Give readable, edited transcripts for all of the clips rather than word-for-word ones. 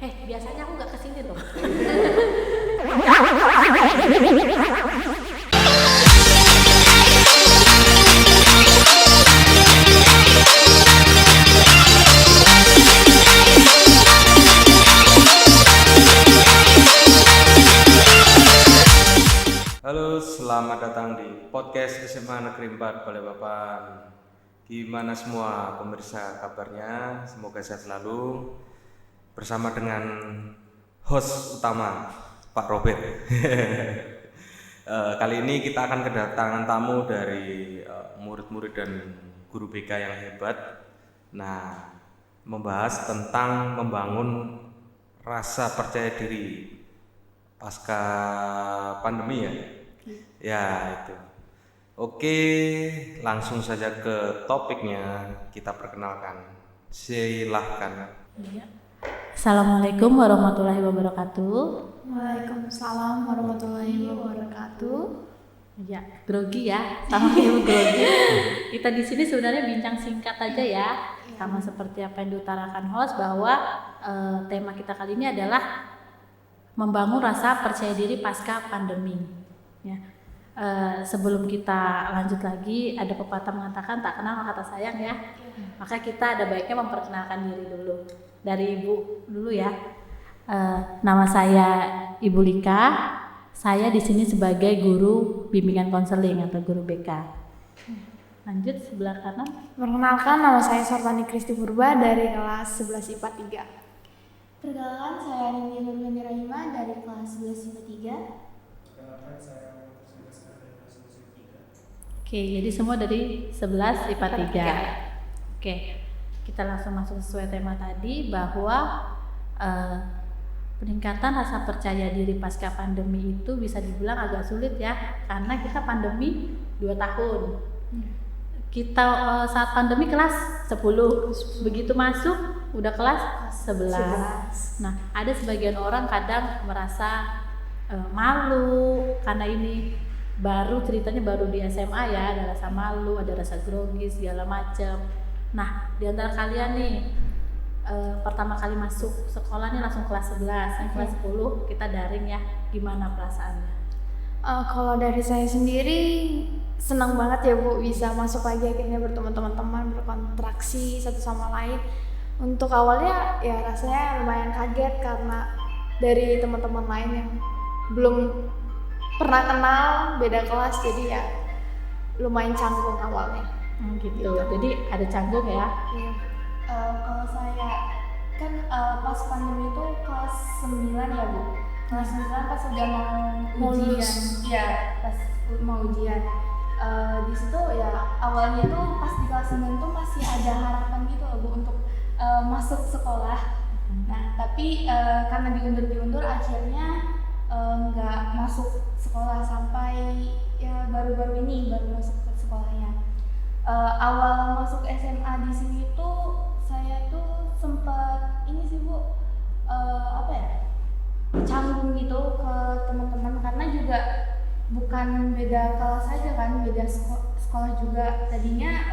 Biasanya aku nggak kesini loh. Halo, selamat datang di podcast SMA Negeri 4 Balikpapan. Gimana semua pemirsa kabarnya? Semoga sehat selalu. Bersama dengan host utama, Pak Robert. Kali ini kita akan kedatangan tamu dari murid-murid dan guru BK yang hebat. Nah, membahas tentang membangun rasa percaya diri pasca pandemi ya. Ya, itu. Oke, langsung saja ke topiknya. Kita perkenalkan. Silahkan. Assalamualaikum warahmatullahi wabarakatuh. Waalaikumsalam warahmatullahi wabarakatuh. Ya, grogi ya, sama ibu grogi. Kita di sini sebenarnya bincang singkat aja ya, sama seperti apa yang diutarakan host bahwa tema kita kali ini adalah membangun rasa percaya diri pasca pandemi. Ya. Sebelum kita lanjut lagi, ada pepatah mengatakan tak kenal kata sayang ya. Maka kita ada baiknya memperkenalkan diri dulu. Dari ibu dulu ya. Nama saya Ibu Lika. Saya di sini sebagai guru bimbingan konseling atau guru BK. Lanjut sebelah kanan. Perkenalkan, nama saya Sortani Kristi Purba dari kelas 11 IPA 3. Perkenalkan, saya Nindya Nurhani Rahima dari kelas 11 IPA 3. Perkenalkan, saya Muhammad Syahril dari kelas 11 IPA 3. Oke, jadi semua dari 11 IPA 3. Oke, kita langsung masuk sesuai tema tadi bahwa peningkatan rasa percaya diri pasca pandemi itu bisa dibilang agak sulit ya, karena kita pandemi 2 tahun. Kita saat pandemi kelas 10, begitu masuk udah kelas 11. Nah, ada sebagian orang kadang merasa malu karena ini baru ceritanya baru di SMA ya, ada rasa malu, ada rasa grogi segala macam. Nah, di antara kalian nih pertama kali masuk sekolah nih langsung kelas 11, yang kelas 10 kita daring ya, gimana perasaannya? Kalau dari saya sendiri senang banget ya Bu, bisa masuk lagi akhirnya bertemu teman-teman, berkontraksi satu sama lain. Untuk awalnya ya rasanya lumayan kaget karena dari teman-teman lain yang belum pernah kenal, beda kelas, jadi ya lumayan canggung awalnya. Gitu. Jadi ada canggung ya. Iya. Kalau saya kan pas pandemi itu kelas 9 ya Bu. Kelas 9 pas udah mau ujian. Iya, pas mau ujian. Di situ ya awalnya tuh pas di kelas 9 tuh masih ada harapan gitu loh Bu untuk masuk sekolah. Nah, tapi karena diundur akhirnya nggak masuk sekolah sampai ya baru-baru ini baru masuk ke sekolahnya. Awal masuk SMA di sini tuh saya tuh sempat ini sih Bu, canggung gitu ke teman-teman karena juga bukan beda kelas saja kan, beda sekolah juga. Tadinya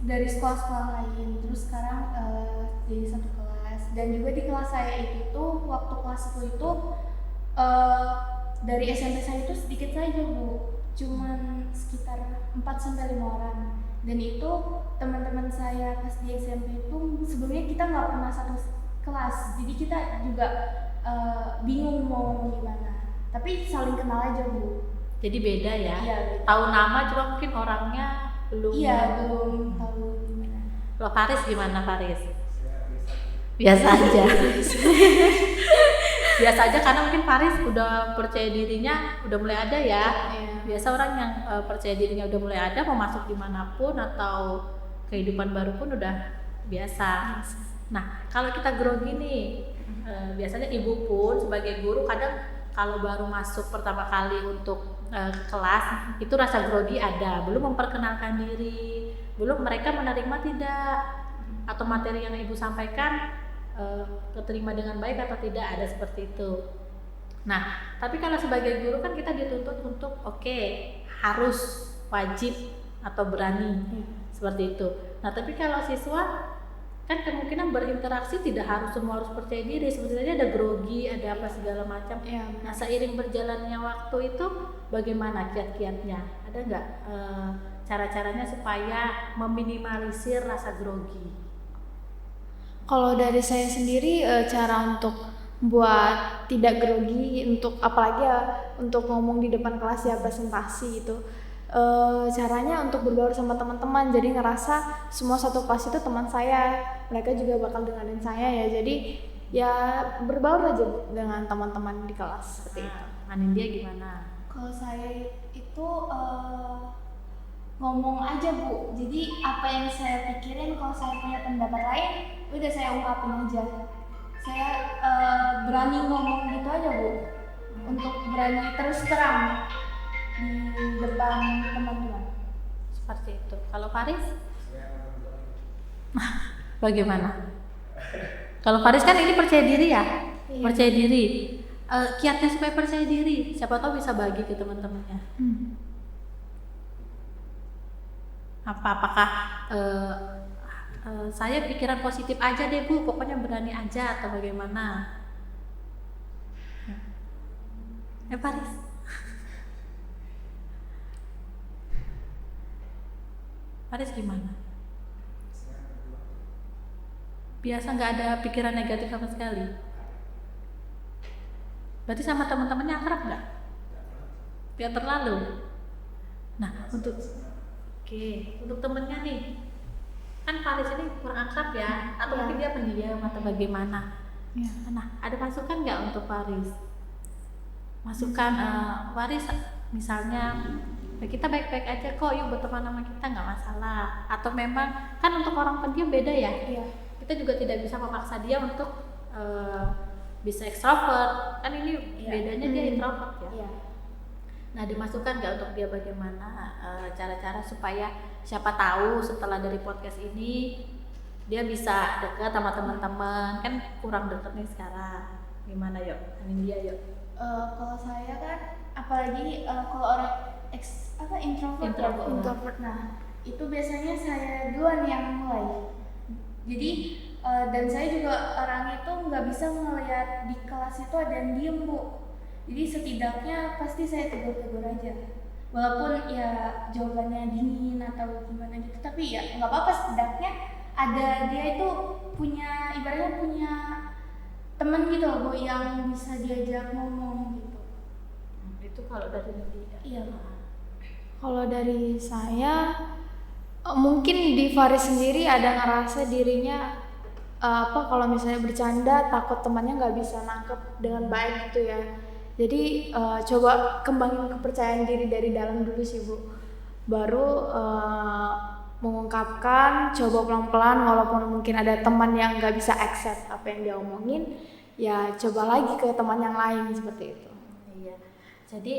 dari sekolah-sekolah lain, terus sekarang jadi satu kelas. Dan juga di kelas saya itu tuh waktu kelas 10 itu dari SMP saya itu sedikit saja Bu, cuman sekitar 4-5 orang. Dan itu teman-teman saya pas di SMP itu sebelumnya kita nggak pernah satu kelas, jadi kita juga bingung mau gimana. Tapi saling kenal aja Bu. Jadi beda ya. Iya. Tahu nama cuma mungkin orangnya belum. Iya, belum tahu gimana. Lo Faris gimana Faris? Biasa aja. Biasa aja karena mungkin Faris udah percaya dirinya udah mulai ada ya. Biasa orang yang percaya dirinya udah mulai ada, mau masuk dimanapun atau kehidupan baru pun udah biasa. Nah, kalau kita grogi nih, biasanya ibu pun sebagai guru kadang kalau baru masuk pertama kali untuk kelas itu rasa grogi ada, belum memperkenalkan diri, belum mereka menerima tidak, atau materi yang ibu sampaikan keterima dengan baik atau tidak, ada seperti itu. Nah, tapi kalau sebagai guru kan kita dituntut untuk harus wajib atau berani seperti itu. Nah, tapi kalau siswa kan kemungkinan berinteraksi tidak harus semua harus percaya diri, sebenarnya ada grogi, ada apa segala macam. Iya. Nah, seiring berjalannya waktu itu bagaimana kiat-kiatnya? Ada nggak cara-caranya supaya meminimalisir rasa grogi? Kalau dari saya sendiri cara untuk buat tidak grogi, untuk apalagi ya untuk ngomong di depan kelas ya presentasi itu, caranya untuk berbaur sama teman-teman, jadi ngerasa semua satu kelas itu teman saya, mereka juga bakal dengerin saya ya, jadi ya berbaur aja dengan teman-teman di kelas seperti itu. Anindya gimana? Kalau saya itu ngomong aja Bu, jadi apa yang saya pikirin, kalau saya punya pendapat lain udah saya ungkapin aja. Saya berani ngomong gitu aja Bu, untuk berani terus terang di depan teman-teman. Seperti itu. Kalau Faris? Bagaimana? Kalau Faris kan ini percaya diri ya? Iya. Percaya diri. Kiatnya supaya percaya diri, siapa tahu bisa bagi ke teman-temannya. Apakah saya pikiran positif aja deh Bu, pokoknya berani aja atau bagaimana? Faris? Faris gimana? Biasa nggak ada pikiran negatif sama sekali. Berarti sama teman-temannya akrab nggak? Biar terlalu. Nah, untuk temennya nih, kan Faris ini kurang akrab ya, atau mungkin dia pendiam atau bagaimana? Nah, ada masukan nggak untuk Faris? Masukan Faris, misalnya kita baik-baik aja kok, yuk berteman sama kita nggak masalah. Atau memang kan untuk orang pendiam beda ya. Iya. Kita juga tidak bisa memaksa dia untuk bisa ekstrovert, kan ini bedanya dia introvert ya. Iya. Nah, dimasukkan nggak untuk dia bagaimana cara-cara supaya siapa tahu setelah dari podcast ini dia bisa dekat sama teman-teman, kan kurang dekat nih sekarang. Gimana yuk? Anindya yuk. Kalau saya kan apalagi kalau orang introvert ya Bu. Introvert. Nah, itu biasanya saya duluan yang mulai. Jadi dan saya juga orang itu nggak bisa ngelihat di kelas itu ada yang diem Bu. Jadi setidaknya pasti saya tegur-tegur aja. Walaupun ya jawabannya dingin atau gimana gitu, tapi ya nggak apa-apa, setidaknya ada dia itu punya, ibaratnya punya teman gitu loh Bu, yang bisa diajak ngomong gitu. Itu kalau dari Anindya. Iya. Kalau dari saya mungkin di Faris sendiri ada ngerasa dirinya kalau misalnya bercanda takut temannya nggak bisa nangkep dengan baik gitu ya. Jadi coba kembangin kepercayaan diri dari dalam dulu sih Bu, baru mengungkapkan, coba pelan-pelan, walaupun mungkin ada teman yang nggak bisa accept apa yang dia omongin, ya coba lagi ke teman yang lain seperti itu. Iya. Jadi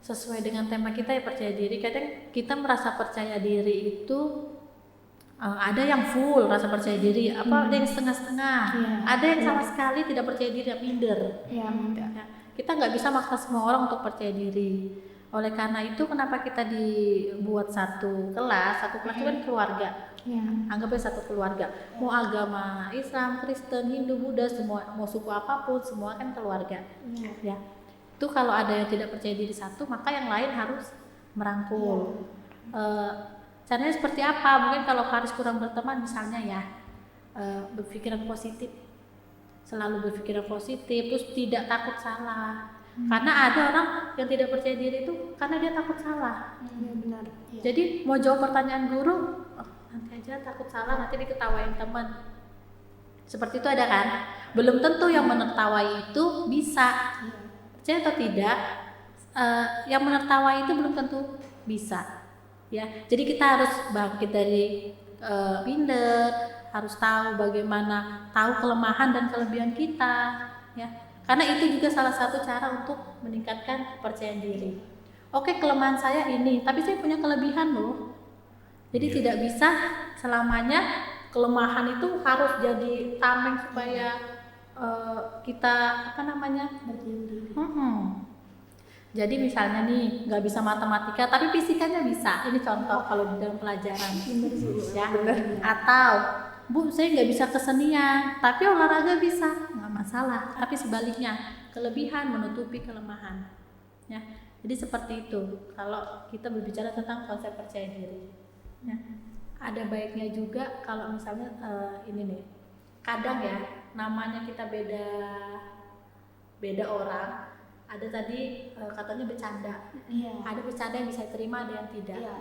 sesuai dengan tema kita ya, percaya diri. Kadang kita merasa percaya diri itu ada yang full rasa percaya diri, ada yang setengah-setengah, ada yang sama sekali tidak percaya diri, minder. Ya, Ya, kita nggak bisa maksa semua orang untuk percaya diri. Oleh karena itu kenapa kita dibuat satu kelas itu kan keluarga. ya. Anggapnya satu keluarga. Mau agama Islam, Kristen, Hindu, Buddha, semua, mau suku apapun, semua kan keluarga. Ya. Itu kalau ada yang tidak percaya diri satu, maka yang lain harus merangkul. Caranya seperti apa? Mungkin kalau Faris kurang berteman misalnya ya, berpikiran positif, selalu berpikiran positif, terus tidak takut salah. Karena ada orang yang tidak percaya diri itu karena dia takut salah. Ya, benar. Jadi mau jawab pertanyaan guru, nanti aja takut salah, nanti diketawain teman. Seperti itu ada kan? Belum tentu yang menertawai itu bisa. Percaya atau tidak, yang menertawai itu belum tentu bisa. Ya, jadi kita harus bangkit dari minder, harus tahu bagaimana, tahu kelemahan dan kelebihan kita, ya. Karena itu juga salah satu cara untuk meningkatkan kepercayaan diri. Oke, kelemahan saya ini, tapi saya punya kelebihan loh. Jadi tidak bisa selamanya kelemahan itu harus jadi tameng supaya kita berdiam. Jadi misalnya nih nggak bisa matematika tapi fisikanya bisa. Ini contoh kalau di dalam pelajaran, ya. Atau Bu saya nggak bisa kesenian tapi olahraga bisa, nggak masalah. Tapi sebaliknya, kelebihan menutupi kelemahan ya. Jadi seperti itu kalau kita berbicara tentang konsep percaya diri ya. Ada baiknya juga kalau misalnya ini nih, kadang ya namanya kita beda orang. Ada tadi katanya bercanda, Iya. ada bercanda yang bisa diterima, ada yang tidak. Iya.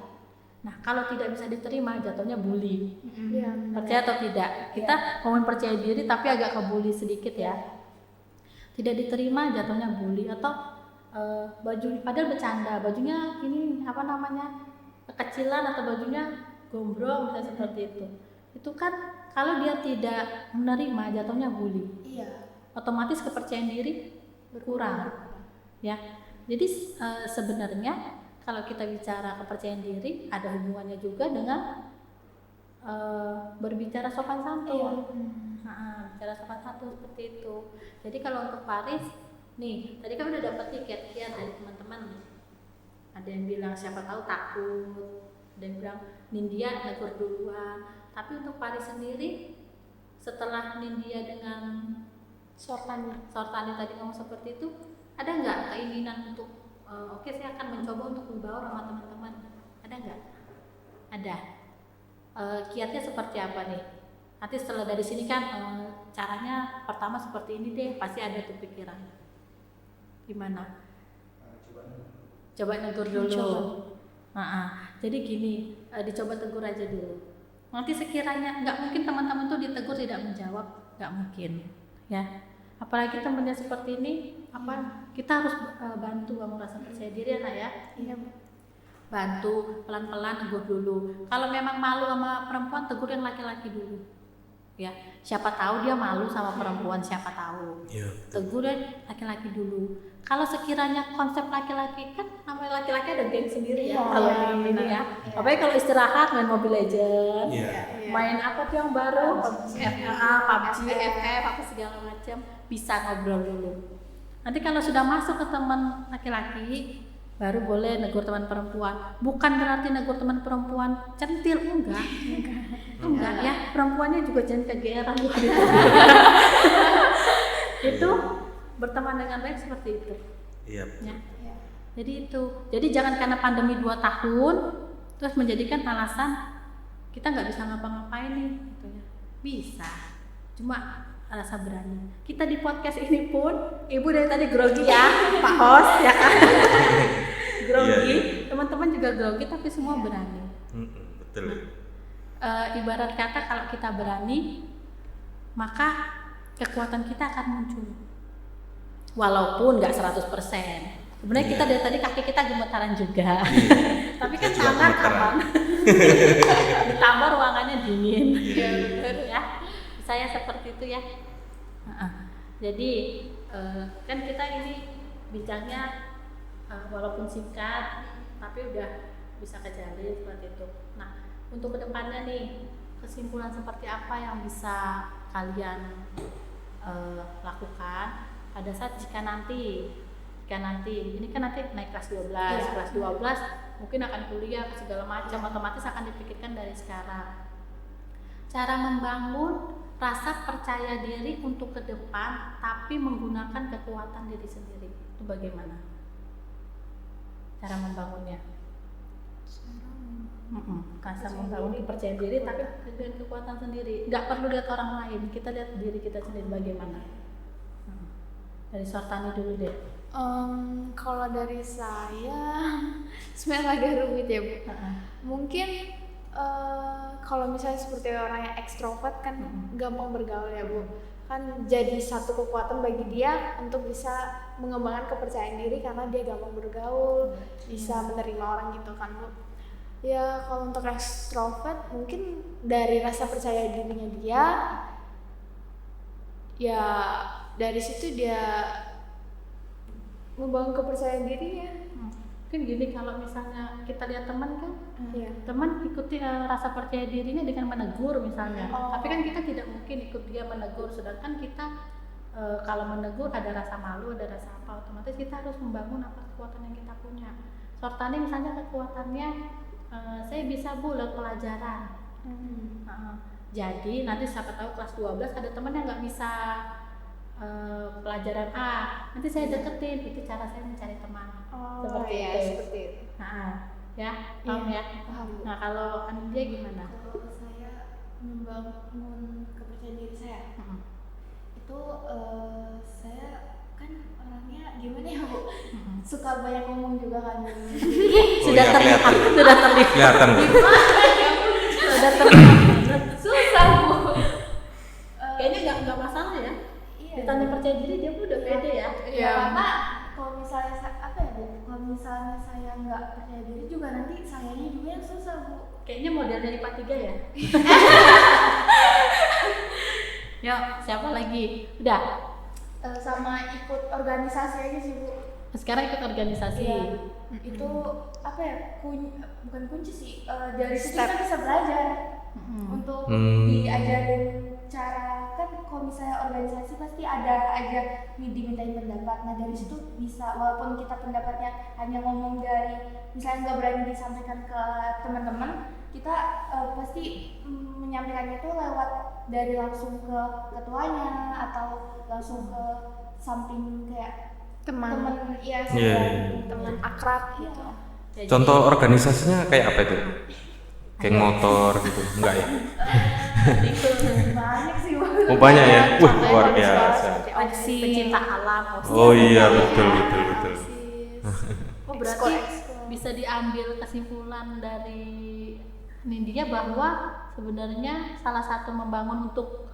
Nah kalau tidak bisa diterima jatuhnya bully. Iya. Percaya atau tidak, kita ngomongin percaya diri tapi agak ke bully sedikit ya. Tidak diterima jatuhnya bully. Atau baju padahal bercanda, bajunya ini apa namanya kekecilan atau bajunya gombrong misalnya seperti itu kan kalau dia tidak menerima jatuhnya bully, Iya. otomatis kepercayaan diri berkurang ya. Jadi sebenarnya kalau kita bicara kepercayaan diri ada hubungannya juga dengan berbicara sopan santun. Bicara sopan santun seperti itu. Jadi kalau untuk Paris nih, tadi kan udah dapat tiket ya dari teman-teman. Ada yang bilang siapa tahu takut, ada yang bilang Nindya negur duluan. Tapi untuk Paris sendiri, setelah Nindya dengan Sortani tadi ngomong seperti itu, ada nggak keinginan untuk oke saya akan mencoba untuk berbaur sama teman-teman? Ada nggak? Ada. Kiatnya seperti apa nih? Nanti setelah dari sini kan caranya pertama seperti ini deh, pasti ada tuh pikiran. Gimana? Coba negur dulu. Jadi gini, dicoba tegur aja dulu. Nanti sekiranya nggak mungkin teman-teman tuh ditegur tidak menjawab, nggak mungkin, ya. Apalagi temennya seperti ini, kita harus bantu kamu rasa percaya diri anak ya. Iya. Bantu pelan-pelan tegur dulu. Kalau memang malu sama perempuan, tegur yang laki-laki dulu. Ya, siapa tahu dia malu sama perempuan, siapa tahu. Iya. Tegur laki-laki dulu. Kalau sekiranya konsep laki-laki kan namanya laki-laki ada geng sendiri ya. Kalau ini ya. Apalagi kalau istirahat main Mobile Legends, main apa tuh yang baru? FA, PUBG, FF, apa segala macam, bisa ngobrol dulu. Nanti kalau sudah masuk ke teman laki-laki, baru boleh negur teman perempuan. Bukan berarti negur teman perempuan centil, enggak ya. Perempuannya juga jangan kegeeran gitu. Itu berteman dengan baik seperti itu. Iya. Ya. Jadi itu. Jadi jangan karena pandemi 2 tahun terus menjadikan alasan kita nggak bisa ngapa-ngapain nih, gitu ya. Bisa. Cuma rasa berani. Kita di podcast ini pun, Ibu dari tadi grogi ya, Pak host ya kan. Grogi, teman-teman juga grogi tapi semua berani. Betul. Ibarat kata kalau kita berani, maka kekuatan kita akan muncul. Walaupun nggak 100%. Sebenarnya kita dari tadi kaki kita gemetaran juga. Tapi kan tangan aman. Ditambah ruangannya dingin. Ya. Saya seperti itu ya. Jadi kan kita ini bincangnya walaupun singkat tapi udah bisa kejalin seperti itu. Nah, untuk kedepannya nih kesimpulan seperti apa yang bisa kalian lakukan pada saat jika nanti ini kan nanti naik kelas 12, kelas 12 mungkin akan kuliah segala macam, otomatis akan dipikirkan dari sekarang. Cara membangun rasa percaya diri untuk ke depan tapi menggunakan kekuatan diri sendiri itu bagaimana cara membangunnya? Rasa membangun kepercayaan diri tapi dengan kekuatan sendiri, nggak perlu lihat orang lain, kita lihat diri kita sendiri bagaimana. Dari Sortani dulu deh. Kalau dari saya sebenarnya agak rumit ya Bu. Mungkin kalau misalnya seperti orang yang ekstrovert kan gampang bergaul ya Bu. Kan jadi satu kekuatan bagi dia untuk bisa mengembangkan kepercayaan diri karena dia gampang bergaul, bisa menerima orang gitu kan Bu. Ya kalau untuk ekstrovert mungkin dari rasa percaya dirinya dia, ya dari situ dia membangun kepercayaan dirinya. Mungkin gini, kalau misalnya kita lihat teman kan, teman ikuti rasa percaya dirinya dengan menegur misalnya. Tapi kan kita tidak mungkin ikut dia menegur, sedangkan kita kalau menegur ada rasa malu, ada rasa apa, otomatis kita harus membangun apa kekuatan yang kita punya. Sortani misalnya kekuatannya saya bisa Bu lewat pelajaran. Jadi nanti siapa tahu kelas 12 ada teman yang nggak bisa pelajaran A, nanti saya deketin. Itu cara saya mencari teman. Seperti iya, itu. seperti itu. Nah, ya, paham ya. Paham. Nah, kalau Anindya gimana? Kalau saya membangun kepercayaan diri saya, itu saya kan orangnya gimana ya Bu? Suka banyak ngomong juga kan. Sudah iya, terlihat, kelihatan. sudah terlihat, Kelihatan. sudah terlihat. Susah Bu. Kayaknya nggak masalah ya. Iya. Ditanya percaya diri dia udah pede ya. Iya, karena kalau misalnya apa ya Bu? Kalau misalnya saya nggak percaya diri juga nanti sayanya juga yang susah Bu. Kayaknya model dari Pak Tiga ya. Yuk, siapa lagi? Udah. Sama ikut organisasi aja sih Bu. Sekarang ikut organisasi. Iya. Itu apa ya? Bukan kunci sih. Dari situ Step. kita bisa belajar untuk diajarin cara, kan kalau misalnya organisasi pasti ada aja dimintain pendapat. Nah dari situ bisa, walaupun kita pendapatnya hanya ngomong dari misalnya nggak berani disampaikan ke teman-teman, kita pasti menyampaikannya itu lewat dari langsung ke ketuanya atau langsung ke samping kayak Teman ya Iya. teman akrab gitu. Ya, Contoh organisasinya kayak apa itu? Geng motor gitu, enggak ya? banyak sih Bu. Oh banyak ya? Wah, Contohnya luar kalau misalnya biasa. seperti jadi OSIS, pecinta alam. OSIS. Oh iya, betul, betul, betul. Oh berarti bisa diambil kesimpulan dari Nindya bahwa sebenarnya salah satu membangun untuk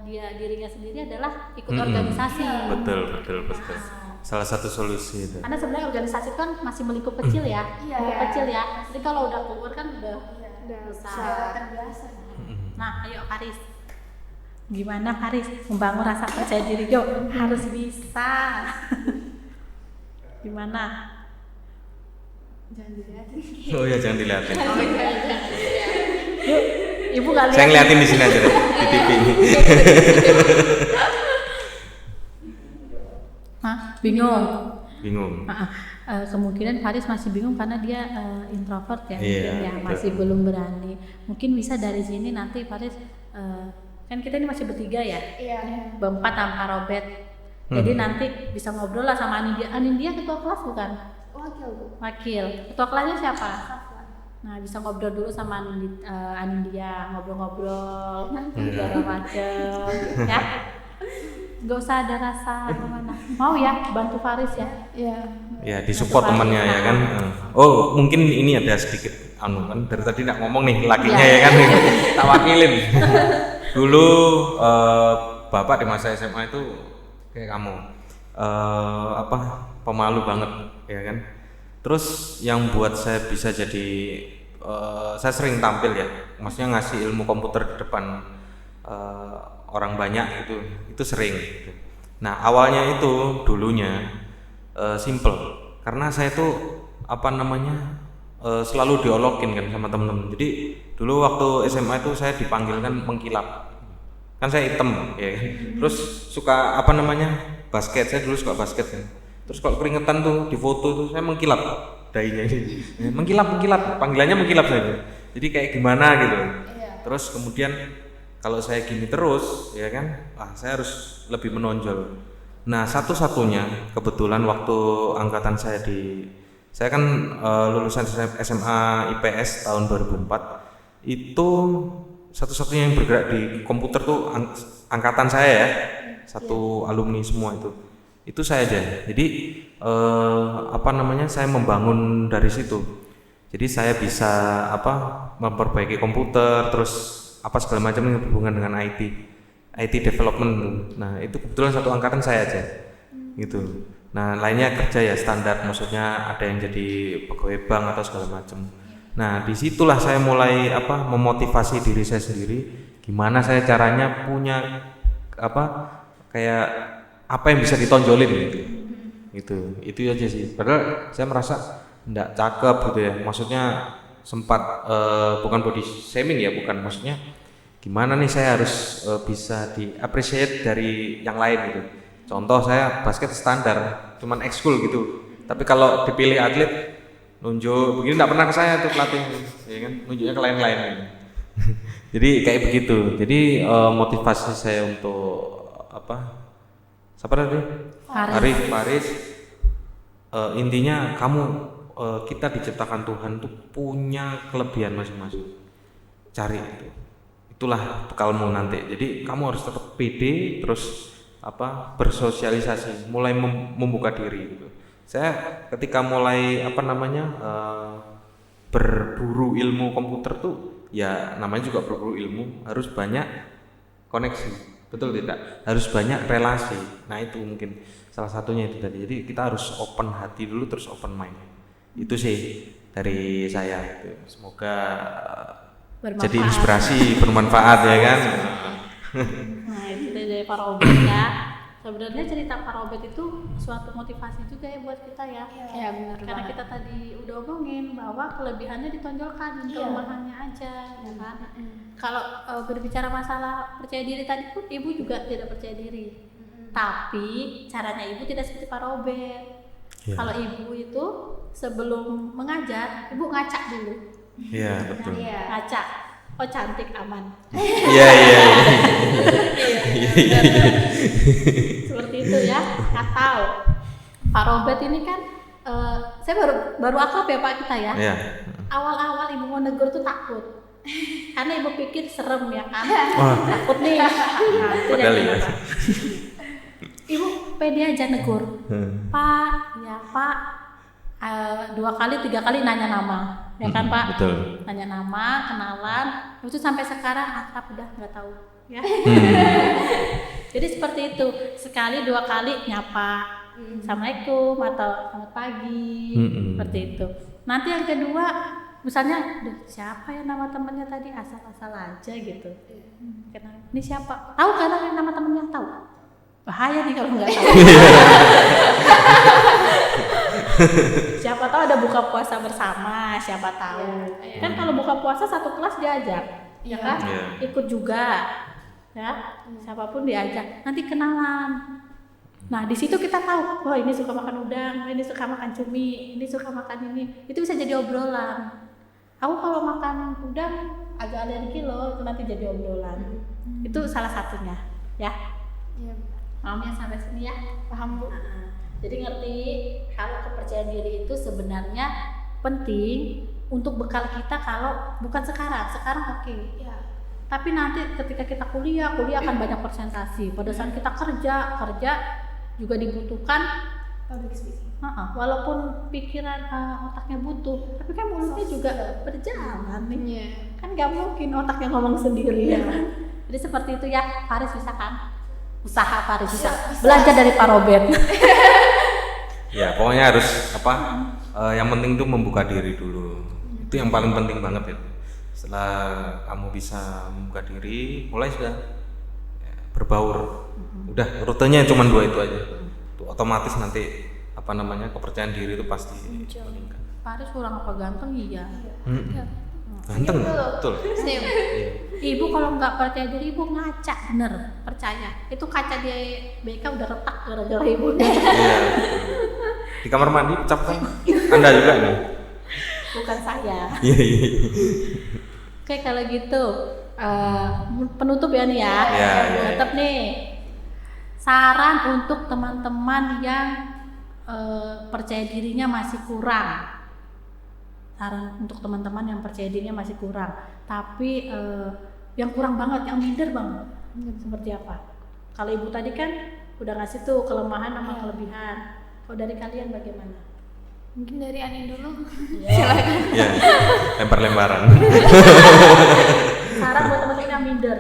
dirinya sendiri adalah ikut organisasi. Betul, betul, betul. Salah satu solusi itu. Karena sebenarnya organisasi kan masih melingkup kecil ya, Iya. lingkup kecil ya. Jadi kalau udah keluar kan udah besar. Terbiasa. Nah, ayo Faris. Gimana Faris membangun rasa percaya diri? Yuk, harus bisa. Gimana? Jangan dilihatin. Oh ya, jangan dilihatin. Yuk, Ibu nggak lihat. Saya ngeliatin di sini aja deh, di TV ini. Hah? Bingung. Bingung. Kemungkinan Faris masih bingung karena dia introvert ya, Iya, mungkin ya betul. masih belum berani. Mungkin bisa dari sini nanti Faris kan kita ini masih bertiga ya, Iya. berempat tanpa Robert. Jadi nanti bisa ngobrol lah sama Anindya. Anindya ketua kelas bukan? Wakil Bu. Wakil. Ketua kelasnya siapa? Nah bisa ngobrol dulu sama Anindya, ngobrol-ngobrol segala macem, ya. Gak usah ada rasa gimana. Mau ya bantu Faris ya? Iya. Ya, disupport temannya ya kan. Oh, mungkin ini ada sedikit anu kan dari tadi nak ngomong nih lakinya ya kan. Tak wakilin. Dulu Bapak di masa SMA itu kayak kamu pemalu banget ya kan. Terus yang buat saya bisa jadi saya sering tampil ya. Maksudnya ngasih ilmu komputer di depan orang banyak itu sering gitu. Nah, awalnya itu dulunya simple karena saya tuh selalu diolokin kan sama temen-temen. Jadi dulu waktu SMA itu saya dipanggil kan mengkilap, kan saya hitam ya kan. Terus suka basket, saya dulu suka basket kan. Terus kalau keringetan tuh di foto tuh saya mengkilap dainya ini, mengkilap panggilannya mengkilap saja. Jadi kayak gimana gitu. Terus kemudian kalau saya gini terus ya kan, saya harus lebih menonjol. Nah, satu-satunya kebetulan waktu angkatan saya kan lulusan SMA IPS tahun 2004, itu satu-satunya yang bergerak di komputer tuh angkatan saya ya, satu alumni semua itu saya aja. Jadi saya membangun dari situ. Jadi saya bisa memperbaiki komputer, terus segala macam yang berhubungan dengan IT development. Nah, itu kebetulan satu angkatan saya aja gitu. Nah, lainnya kerja ya standar, maksudnya ada yang jadi pegawai bank atau segala macam. Nah, disitulah saya mulai memotivasi diri saya sendiri, gimana saya caranya punya kayak apa yang bisa ditonjolin gitu. Itu aja sih. Padahal saya merasa enggak cakep gitu ya, maksudnya sempat bukan body shaming ya, bukan, maksudnya gimana nih saya harus bisa di appreciate dari yang lain gitu. Contoh saya basket standar, cuman ekskul gitu. Tapi kalau dipilih atlet nunjuk begini enggak pernah ke saya tuh pelatih, ya kan, nunjuknya ke lain-lain. Jadi kayak begitu. Jadi motivasi saya untuk apa? Siapa tadi? Faris. Intinya kamu kita diciptakan Tuhan tuh punya kelebihan masing-masing. Cari itu. Itulah bekalmu nanti. Jadi kamu harus tetap pede, terus apa? Bersosialisasi, mulai membuka diri gitu. Saya ketika mulai berburu ilmu komputer tuh ya namanya juga berburu ilmu, harus banyak koneksi, betul tidak? Harus banyak relasi. Nah itu mungkin salah satunya itu tadi. Jadi kita harus open hati dulu, terus open mind. Itu sih dari saya itu. Semoga jadi inspirasi, bermanfaat ya kan. Nah itu dari Pak Robert ya. Sebenarnya cerita Pak Robert itu suatu motivasi juga ya buat kita ya. Iya, benar Karena banget. kita tadi udah omongin bahwa kelebihannya ditonjolkan dan kelemahannya aja, ya kan. Kalau berbicara masalah percaya diri tadi pun ibu juga tidak percaya diri. Tapi caranya ibu tidak seperti Pak Robert. Iya. Kalau ibu itu sebelum mengajar, ibu ngacak dulu. Iya betul. Ngacak. Oh cantik, aman. Iya. Seperti itu ya. Atau Pak Robert ini kan saya baru akrab ya Pak kita ya. Iya. Awal-awal ibu mau negur tuh takut. Karena ibu pikir serem ya kan. Wah. Takut nih. Nah, itu Padahal dari ya. Bapak. Ibu pede aja negur. Pak, ya Pak. 2 kali 3 kali nanya nama, ya kan Pak? Betul. Nanya nama, kenalan, itu sampai sekarang akrab udah nggak tahu, ya. Jadi seperti itu, sekali 2 kali nyapa, assalamualaikum atau selamat pagi, seperti itu. Nanti yang kedua, misalnya, duh siapa ya nama temennya tadi, asal-asal aja gitu. Kenal, ini siapa? Tahu kan nama temennya? Tahu? Bahaya nih kalau nggak tahu. Siapa tahu ada buka puasa bersama, siapa tahu. Kan kalau buka puasa satu kelas diajak, ya kan? Iya. Ikut juga, ya. Siapapun diajak. Nanti kenalan. Nah di situ kita tahu, oh ini suka makan udang, ini suka makan cumi, ini suka makan ini. Itu bisa jadi obrolan. Aku kalau makan udang agak alergi loh, itu nanti jadi obrolan. Itu salah satunya, ya. Iya, Paham ya sampai sini ya? paham Bu. Jadi ngerti kalau kepercayaan diri itu sebenarnya penting untuk bekal kita kalau bukan sekarang oke. Ya. Tapi nanti ketika kita kuliah akan banyak presentasi. Pada saat kita kerja juga dibutuhkan Public speaking. walaupun pikiran otaknya butuh, tapi kan mulutnya juga berjalan nih. Iya. Kan nggak mungkin otaknya ngomong sendiri ya kan. Jadi seperti itu ya, Faris bisa kan? Usaha Faris bisa. Belajar dari Pak Robert. Ya pokoknya harus yang penting tuh membuka diri dulu. Itu yang paling penting banget itu. Setelah kamu bisa membuka diri, mulai sudah berbaur. Udah rutenya cuma 2 itu aja. Tuh, otomatis nanti kepercayaan diri itu pasti meningkat. Faris kurang apa ganteng iya. Ganteng, betul. Senyum. Ibu kalau nggak percaya diri ibu ngaca bener, percaya. Itu kaca di BK udah retak gara-gara ibu. Iya. Di kamar mandi cap kan? Anda juga nih. Bukan saya. Iya. Oke kalau gitu penutup ya nih ya. Iya. Tetap nih saran untuk teman-teman yang percaya dirinya masih kurang. Saran untuk teman-teman yang percaya dirinya masih kurang, tapi yang kurang banget, yang minder banget, seperti apa? Kalau ibu tadi kan udah ngasih tuh kelemahan sama kelebihan. Kalau dari kalian bagaimana? Mungkin dari Ani dulu. Iya. Lempar-lemparan. Saran buat teman-teman yang minder.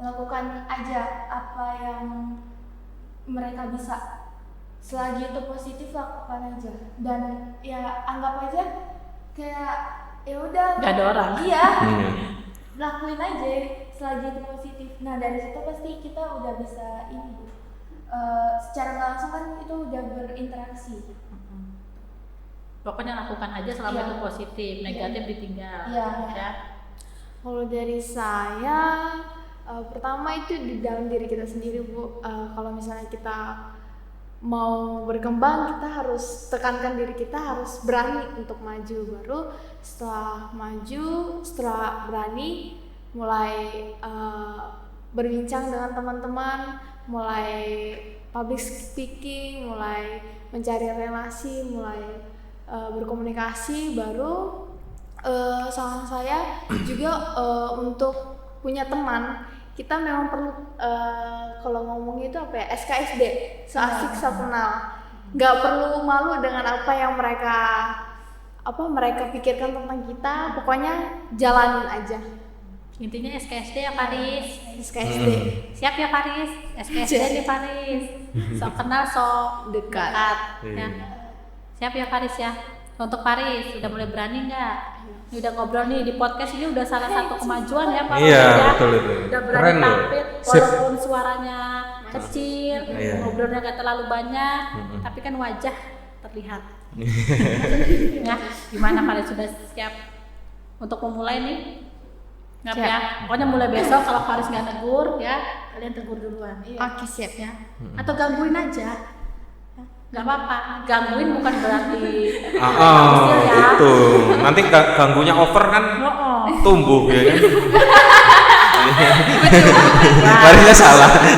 Lakukan aja apa yang mereka bisa. Selagi itu positif lakukan aja, dan ya anggap aja kayak ya udah Gak ada orang. iya lakuin aja selagi itu positif. Nah dari situ pasti kita udah bisa ini secara nggak langsung kan itu udah berinteraksi. Pokoknya lakukan aja selama Iya. itu positif, negatif ditinggal. Iya. Ya. Kalau dari saya, pertama itu di dalam diri kita sendiri Bu. Kalau misalnya kita mau berkembang kita harus tekankan diri kita harus berani untuk maju. Baru setelah maju, setelah berani mulai berbincang dengan teman-teman, mulai public speaking, mulai mencari relasi, mulai berkomunikasi. Baru saran saya juga untuk punya teman. Kita memang perlu kalau ngomong itu apa ya, SKSD, seasik sekenal. Nggak perlu malu dengan apa yang mereka pikirkan tentang kita. Pokoknya jalanin aja. Intinya SKSD ya Paris. SKSD. Siap ya Paris? SKSD nih Paris. Sok kenal sok Dekat. ya. Siap ya Paris ya. Untuk Paris udah mulai berani nggak? Ini udah ngobrol nih di podcast ini udah salah satu kemajuan ya Pak. Iya, ya. betul itu. Udah berani Keren loh. tampil Sip. walaupun suaranya kecil, Iya. ngobrolnya nggak terlalu banyak, tapi kan wajah terlihat. Ya, gimana Paris sudah siap untuk memulai nih? Siap ya. Pokoknya mulai besok kalau Faris nggak negur ya, kalian tegur duluan. Oke, siap Ya. Atau gangguin aja. Nggak apa-apa. Gangguin bukan berarti usil ya. Itu. Nanti ganggunya over kan tumbuh ya kan. Barisnya salah arti.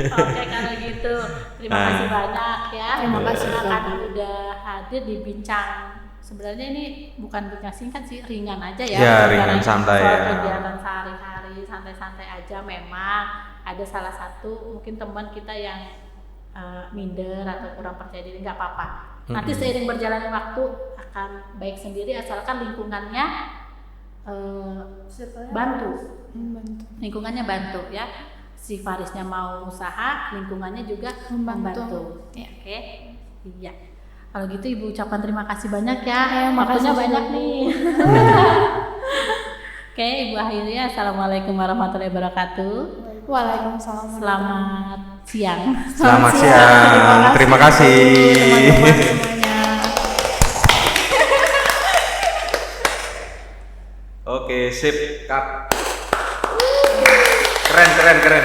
Oke, kalau gitu terima kasih banyak ya. Terima kasih karena udah hadir di bincang. Sebenarnya ini bukan bincang singkat sih, ringan aja ya. Ya, Bicara ringan, santai soal ya. kegiatan sehari-hari, santai-santai aja. Memang ada salah satu mungkin teman kita yang minder atau kurang percaya diri, nggak apa-apa. Nanti seiring berjalannya waktu akan baik sendiri asalkan lingkungannya bantu. Lingkungannya bantu ya. Si Farisnya mau usaha, lingkungannya juga membantu. Ya. Oke, iya. Kalau gitu Ibu ucapkan terima kasih banyak ya. makasih Waktunya banyak juga. nih. Oke, Ibu akhiri ya. Assalamualaikum warahmatullahi wabarakatuh. Waalaikumsalam. Selamat siang. Selamat siang. Terima kasih. Teman-teman semuanya. Oke, sip, cut. Keren.